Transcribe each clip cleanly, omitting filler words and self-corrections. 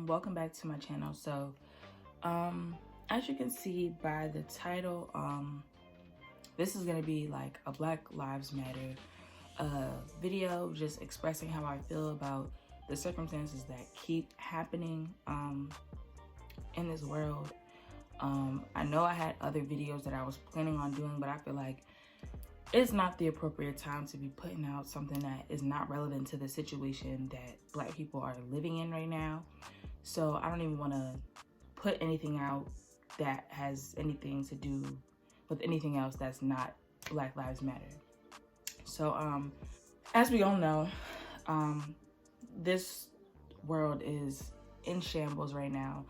Welcome back to my channel. So as you can see by the title, this is gonna be like a Black Lives Matter video, just expressing how I feel about the circumstances that keep happening in this world. I know I had other videos that I was planning on doing, but I feel like it's not the appropriate time to be putting out something that is not relevant to the situation that Black people are living in right now. So I don't even want to put anything out that has anything to do with anything else that's not Black Lives Matter. So as we all know, this world is in shambles right now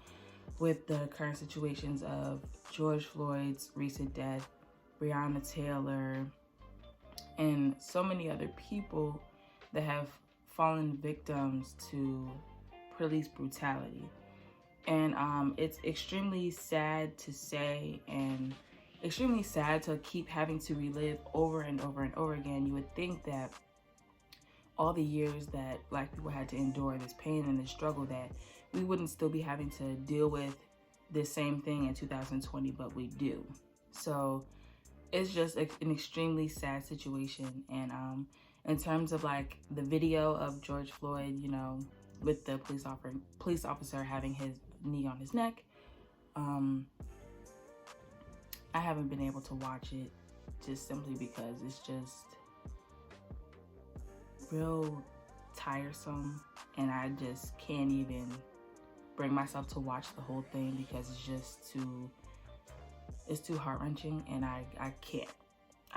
with the current situations of George Floyd's recent death, Breonna Taylor, and so many other people that have fallen victims to police brutality. And it's extremely sad to say and extremely sad to keep having to relive over and over and over again. You would think that all the years that Black people had to endure this pain and this struggle, that we wouldn't still be having to deal with this same thing in 2020, but we do. So it's just an extremely sad situation. And in terms of like the video of George Floyd, you know, with the police officer having his knee on his neck, I haven't been able to watch it just simply because it's just real tiresome, and I just can't even bring myself to watch the whole thing because it's too heart-wrenching, and I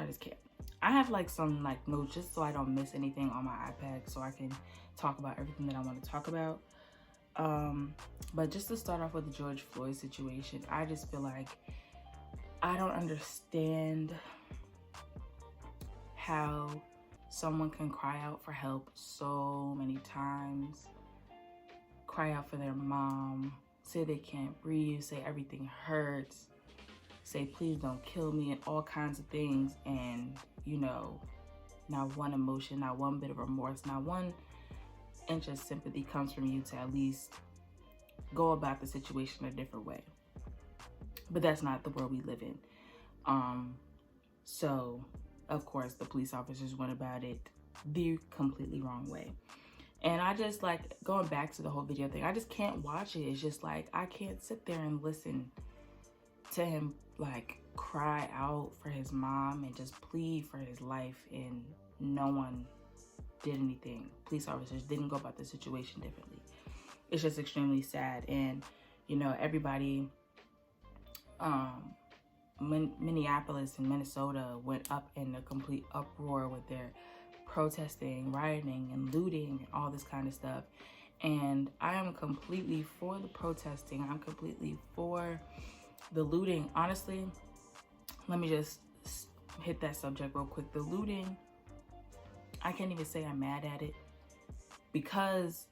just can't. I have like some like notes just so I don't miss anything on my iPad, so I can talk about everything that I want to talk about. But just to start off with the George Floyd situation, I just feel like I don't understand how someone can cry out for help so many times, cry out for their mom, say they can't breathe, say everything hurts, say please don't kill me, and all kinds of things, and you know, not one emotion, not one bit of remorse, not one inch of sympathy comes from you to at least go about the situation a different way. But that's not the world we live in. So of course the police officers went about it the completely wrong way. And I just, like, going back to the whole video thing, I just can't watch it. It's just like, I can't sit there and listen to him like cry out for his mom and just plead for his life, and no one did anything. Police officers didn't go about the situation differently. It's just extremely sad. And you know, everybody, Minneapolis and Minnesota went up in a complete uproar with their protesting, rioting, and looting, and all this kind of stuff. And I am completely for the protesting. I'm completely for the looting. Honestly, let me just hit that subject real quick. The looting, I can't even say I'm mad at it, because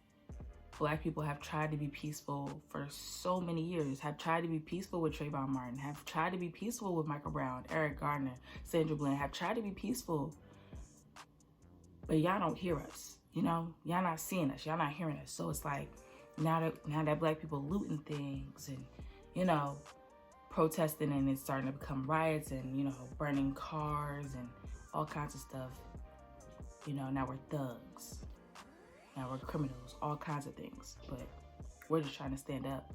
Black people have tried to be peaceful for so many years, have tried to be peaceful with Trayvon Martin, have tried to be peaceful with Michael Brown, Eric Garner, Sandra Bland, have tried to be peaceful. But y'all don't hear us, you know? Y'all not seeing us, y'all not hearing us. So it's like, now that Black people looting things and, you know, protesting, and it's starting to become riots and, you know, burning cars and all kinds of stuff. You know, now we're thugs. Now we're criminals, all kinds of things. But we're just trying to stand up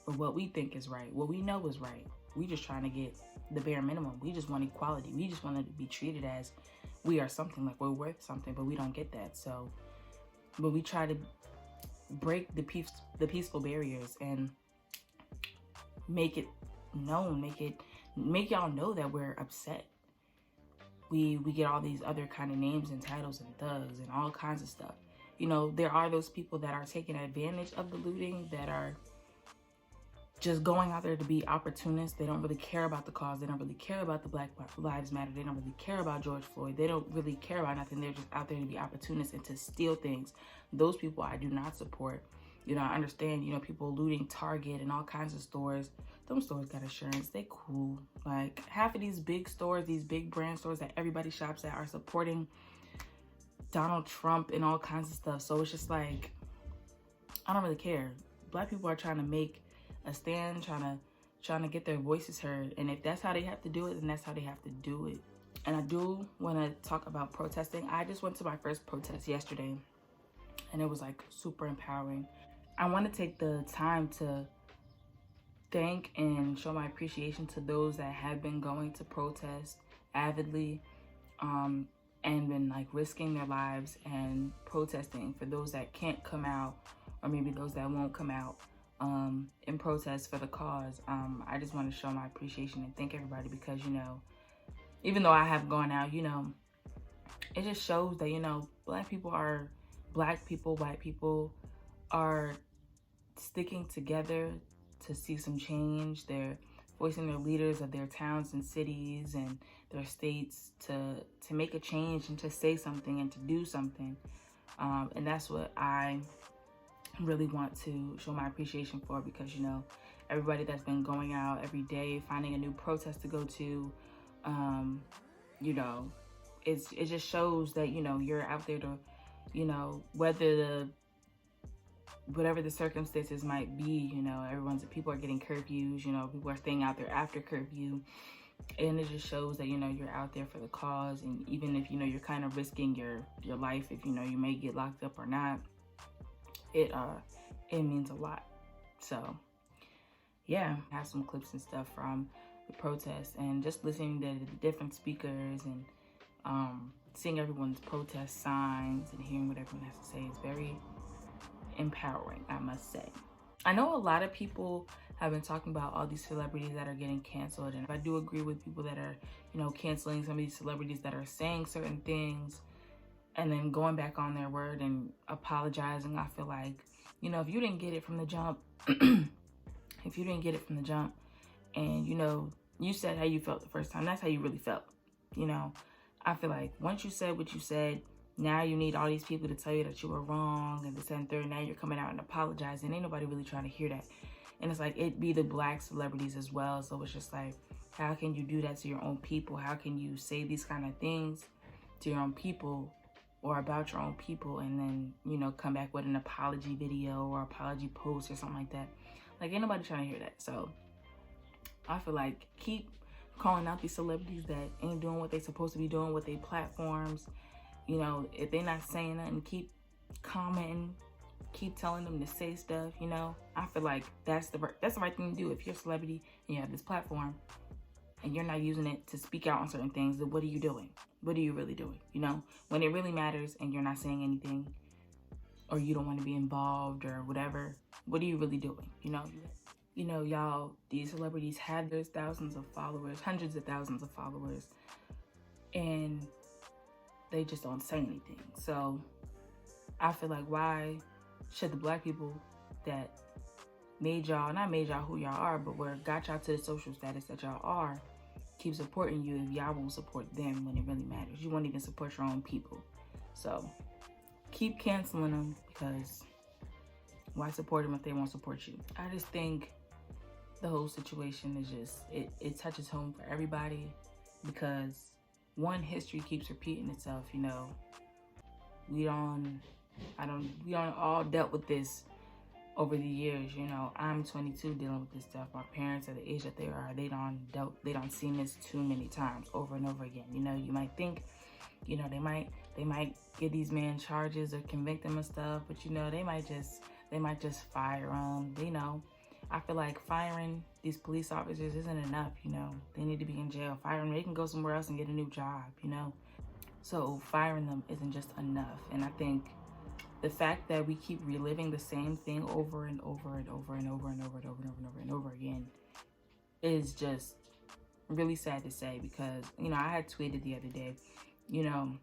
for what we think is right, what we know is right. We just trying to get the bare minimum. We just want equality. We just want to be treated as we are something, like we're worth something, but we don't get that. So, but we try to break the peaceful barriers and make it known, make y'all know that we're upset. We get all these other kind of names and titles and thugs and all kinds of stuff. You know, there are those people that are taking advantage of the looting, that are just going out there to be opportunists. They don't really care about the cause. They don't really care about the Black Lives Matter. They don't really care about George Floyd. They don't really care about nothing. They're just out there to be opportunists and to steal things. Those people I do not support. You know, I understand, you know, people looting Target and all kinds of stores. Them stores got insurance. They cool. Like, half of these big stores, these big brand stores that everybody shops at, are supporting Donald Trump and all kinds of stuff. So it's just like, I don't really care. Black people are trying to make a stand, trying to get their voices heard. And if that's how they have to do it, then that's how they have to do it. And I do want to talk about protesting. I just went to my first protest yesterday, and it was like super empowering. I want to take the time to thank and show my appreciation to those that have been going to protest avidly, and been like risking their lives and protesting. For those that can't come out, or maybe those that won't come out in protest for the cause, I just want to show my appreciation and thank everybody, because, you know, even though I have gone out, you know, it just shows that, you know, Black people, white people are sticking together to see some change. They're voicing their leaders of their towns and cities and their states to make a change and to say something and to do something. And that's what I really want to show my appreciation for, because, you know, everybody that's been going out every day, finding a new protest to go to, you know, it just shows that, you know, you're out there to, you know, whatever the circumstances might be, you know, people are getting curfews, you know, people are staying out there after curfew. And it just shows that, you know, you're out there for the cause. And even if, you know, you're kind of risking your life, if, you know, you may get locked up or not, it means a lot. So yeah, I have some clips and stuff from the protests, and just listening to the different speakers, and seeing everyone's protest signs and hearing what everyone has to say is very empowering, I must say. I know a lot of people have been talking about all these celebrities that are getting canceled, and I do agree with people that are, you know, canceling some of these celebrities that are saying certain things and then going back on their word and apologizing. I feel like, you know, if you didn't get it from the jump, and, you know, you said how you felt the first time, that's how you really felt. You know, I feel like once you said what you said, now you need all these people to tell you that you were wrong and this and third. Now you're coming out and apologizing. Ain't nobody really trying to hear that. And it's like, it be the Black celebrities as well. So it's just like, how can you do that to your own people? How can you say these kind of things to your own people or about your own people, and then, you know, come back with an apology video or apology post or something like that? Like, ain't nobody trying to hear that. So I feel like, keep calling out these celebrities that ain't doing what they supposed to be doing with their platforms. You know, if they're not saying nothing, keep commenting, keep telling them to say stuff, you know. I feel like that's the right thing to do. If you're a celebrity and you have this platform and you're not using it to speak out on certain things, then what are you doing? What are you really doing? You know, when it really matters and you're not saying anything, or you don't want to be involved or whatever, what are you really doing? You know, y'all, these celebrities have their thousands of followers, hundreds of thousands of followers, and they just don't say anything. So I feel like, why should the Black people that not made y'all who y'all are, but got y'all to the social status that y'all are, keep supporting you if y'all won't support them when it really matters? You won't even support your own people. So keep canceling them, because why support them if they won't support you? I just think the whole situation is just, it touches home for everybody, because one, history keeps repeating itself. You know, we all dealt with this over the years. You know, I'm 22 dealing with this stuff. My parents, at the age that they are, they don't seen this too many times over and over again. You know, you might think, you know, they might give these men charges or convict them of stuff, but, you know, they might just fire them. You know, I feel like firing these police officers isn't enough. You know, they need to be in jail. Firing, they can go somewhere else and get a new job, you know. So firing them isn't just enough. And I think the fact that we keep reliving the same thing over and over and over and over and over and over and over and over and over again is just really sad to say. Because, you know, I had tweeted the other day, you know,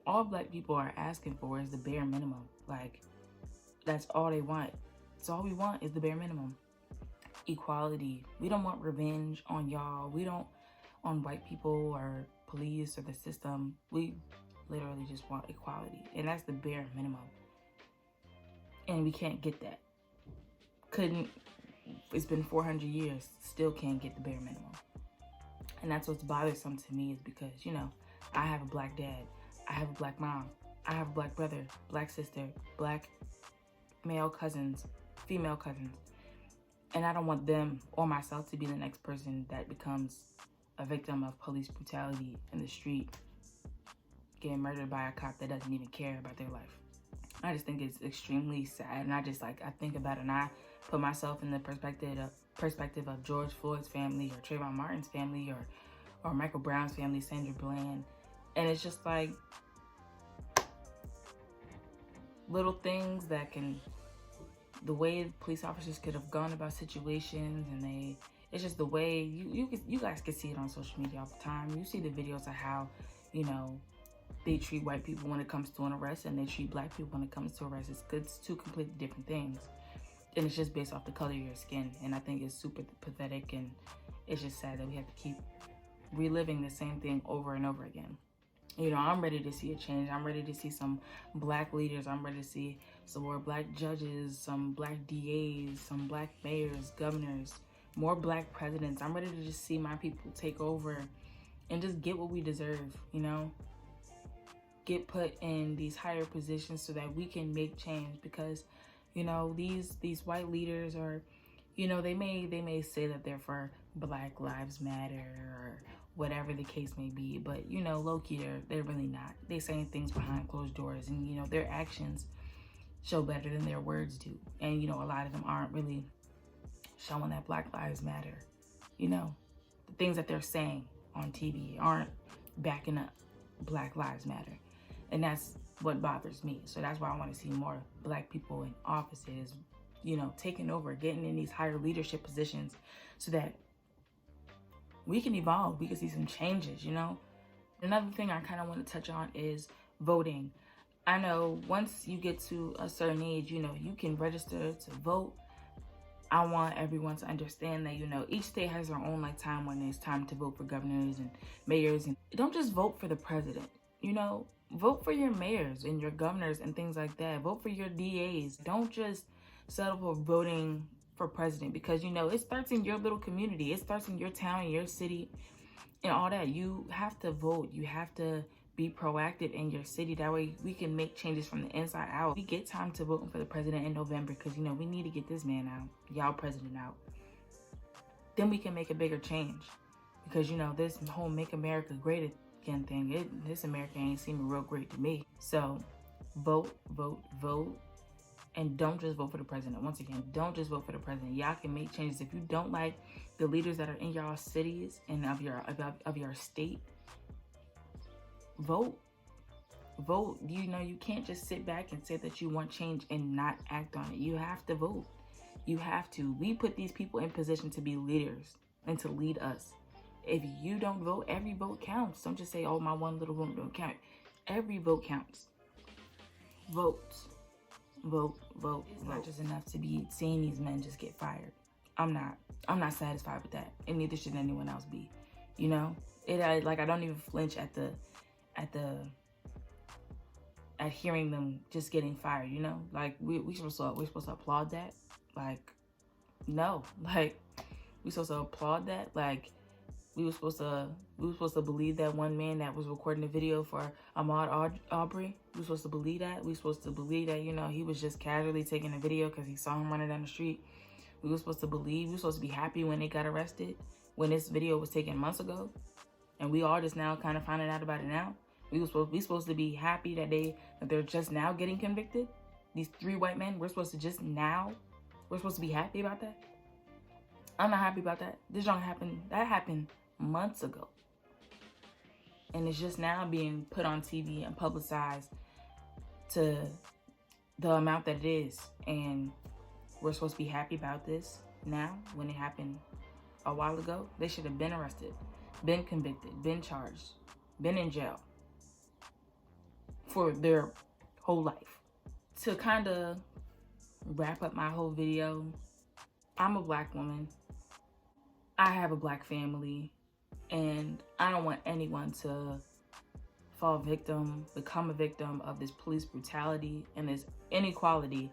all Black people are asking for is the bare minimum. Like, that's all they want. That's all we want, is the bare minimum. Equality. We don't want revenge on y'all. We don't on white people or police or the system. We literally just want equality, and that's the bare minimum. And we can't get that. It's been 400 years, still can't get the bare minimum. And that's what's bothersome to me, is because, you know, I have a Black dad, I have a Black mom, I have a Black brother, Black sister, Black male cousins, female cousins. And I don't want them or myself to be the next person that becomes a victim of police brutality in the street, getting murdered by a cop that doesn't even care about their life. I just think it's extremely sad. And I think about it, and I put myself in the perspective of George Floyd's family, or Trayvon Martin's family, or Michael Brown's family, Sandra Bland. And it's just like little things that can, the way police officers could have gone about situations, and it's just the way you guys can see it on social media all the time. You see the videos of how, you know, they treat white people when it comes to an arrest, and they treat black people when it comes to arrest. It's two completely different things. And it's just based off the color of your skin. And I think it's super pathetic, and it's just sad that we have to keep reliving the same thing over and over again. You know, I'm ready to see a change. I'm ready to see some black leaders. I'm ready to see some more black judges, some black DAs, some black mayors, governors, more black presidents. I'm ready to just see my people take over and just get what we deserve, you know? Get put in these higher positions so that we can make change. Because, you know, these white leaders are, you know, they may say that they're for Black Lives Matter or whatever the case may be, but, you know, low-key, they're really not. They're saying things behind closed doors, and, you know, their actions show better than their words do. And, you know, a lot of them aren't really showing that Black Lives Matter. You know, the things that they're saying on TV aren't backing up Black Lives Matter. And that's what bothers me. So that's why I want to see more black people in offices, you know, taking over, getting in these higher leadership positions, so that we can evolve, we can see some changes, you know? Another thing I kind of want to touch on is voting. I know once you get to a certain age, you know, you can register to vote. I want everyone to understand that, you know, each state has their own like time when it's time to vote for governors and mayors. And don't just vote for the president, you know? Vote for your mayors and your governors and things like that. Vote for your DAs. Don't just settle for voting for president, because, you know, it starts in your little community. It starts in your town, your city, and all that. You have to vote. You have to be proactive in your city. That way we can make changes from the inside out. We get time to vote for the president in November, because, you know, we need to get this man out, y'all president out. Then we can make a bigger change, because, you know, this whole Make America Great Again thing, this America ain't seeming real great to me. So vote, vote, vote. And don't just vote for the president. Once again, don't just vote for the president. Y'all can make changes. If you don't like the leaders that are in y'all cities and of your state, vote. Vote. You know, you can't just sit back and say that you want change and not act on it. You have to vote. You have to. We put these people in position to be leaders and to lead us. If you don't vote, every vote counts. Don't just say, oh, my one little vote don't count. Every vote counts. Vote. Vote, vote. It's not just enough to be seeing these men just get fired. I'm not satisfied with that, and neither should anyone else be. You know, I don't even flinch at hearing them just getting fired. You know, like we're supposed to applaud that. Like, no, like we supposed to applaud that. Like we were supposed to believe that one man that was recording the video for Ahmaud Arbery. We were supposed to believe that. We were supposed to believe that, you know, he was just casually taking a video because he saw him running down the street. We were supposed to believe. We were supposed to be happy when they got arrested, when this video was taken months ago, and we all just now kind of finding out about it now. We supposed to be happy that they're just now getting convicted. These 3 white men. We're supposed to be happy about that. I'm not happy about that. This don't happen. That happened months ago, and it's just now being put on TV and publicized to the amount that it is. And we're supposed to be happy about this now when it happened a while ago. They should have been arrested, been convicted, been charged, been in jail for their whole life. To kind of wrap up my whole video, I'm a black woman. I have a black family. And I don't want anyone to fall victim, become a victim of this police brutality and this inequality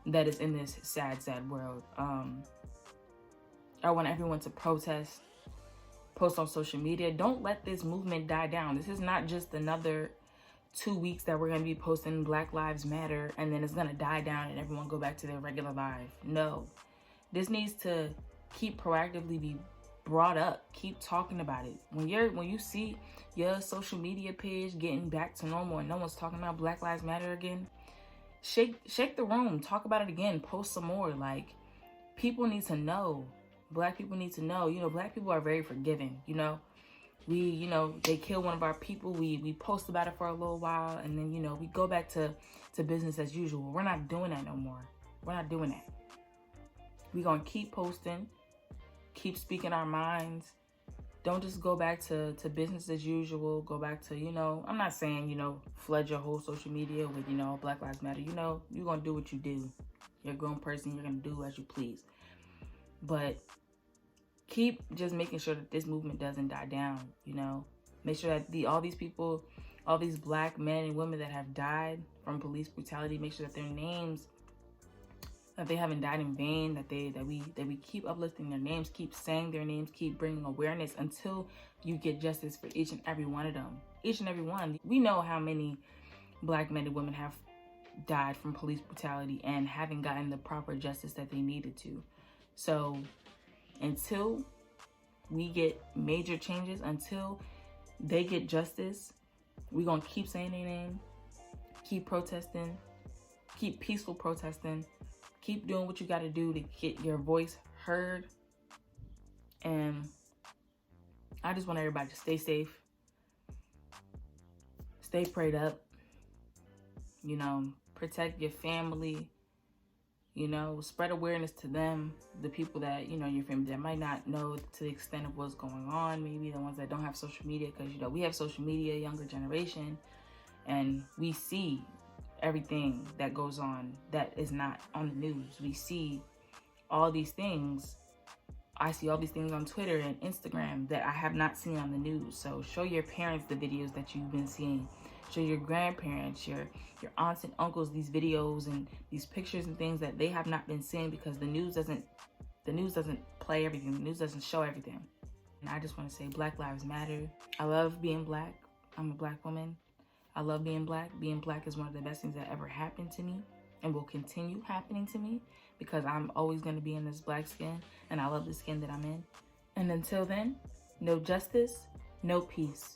that is in this sad, sad world. I want everyone to protest, post on social media. Don't let this movement die down. This is not just another 2 weeks that we're going to be posting Black Lives Matter and then it's going to die down and everyone go back to their regular life. No. This needs to keep proactively be brought up. Keep talking about it. When you see your social media page getting back to normal and no one's talking about Black Lives Matter again, shake the room. Talk about it again. Post some more. Like, people need to know. Black people need to know. You know, Black people are very forgiving, you know. They kill one of our people. We post about it for a little while and then, you know, we go back to business as usual. We're not doing that no more. We're not doing that. We're going to keep posting, keep speaking our minds. Don't just go back to business as usual. Go back to, you know, I'm not saying, you know, flood your whole social media with, you know, Black Lives Matter. You know, you're going to do what you do. You're a grown person. You're going to do as you please. But keep just making sure that this movement doesn't die down, you know. Make sure that all these people, all these Black men and women that have died from police brutality, make sure that their names, that they haven't died in vain, that we keep uplifting their names, keep saying their names, keep bringing awareness until you get justice for each and every one of them. Each and every one. We know how many Black men and women have died from police brutality and haven't gotten the proper justice that they needed to. So until we get major changes, until they get justice, we're going to keep saying their name, keep protesting, keep peaceful protesting, keep doing what you got to do to get your voice heard. And I just want everybody to stay safe, stay prayed up, you know, protect your family, you know, spread awareness to them, the people that, you know, your family that might not know to the extent of what's going on, maybe the ones that don't have social media, because, you know, we have social media, younger generation, and we see everything that goes on that is not on the news. We see all these things. I see all these things on Twitter and Instagram that I have not seen on the news. So show your parents the videos that you've been seeing. Show your grandparents, your aunts and uncles these videos and these pictures and things that they have not been seeing, because the news doesn't play everything. The news doesn't show everything. And I just want to say Black Lives Matter. I love being Black. I'm a Black woman. I love being Black. Being Black is one of the best things that ever happened to me and will continue happening to me, because I'm always going to be in this Black skin and I love the skin that I'm in. And until then, no justice, no peace.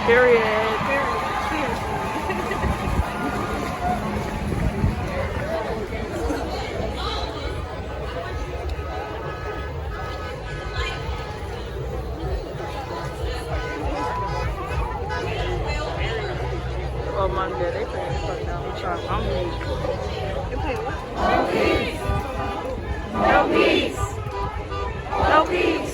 Period. Oh my God, they playing the fuck down. I'm weak. They playing what? No peace. No peace. No peace.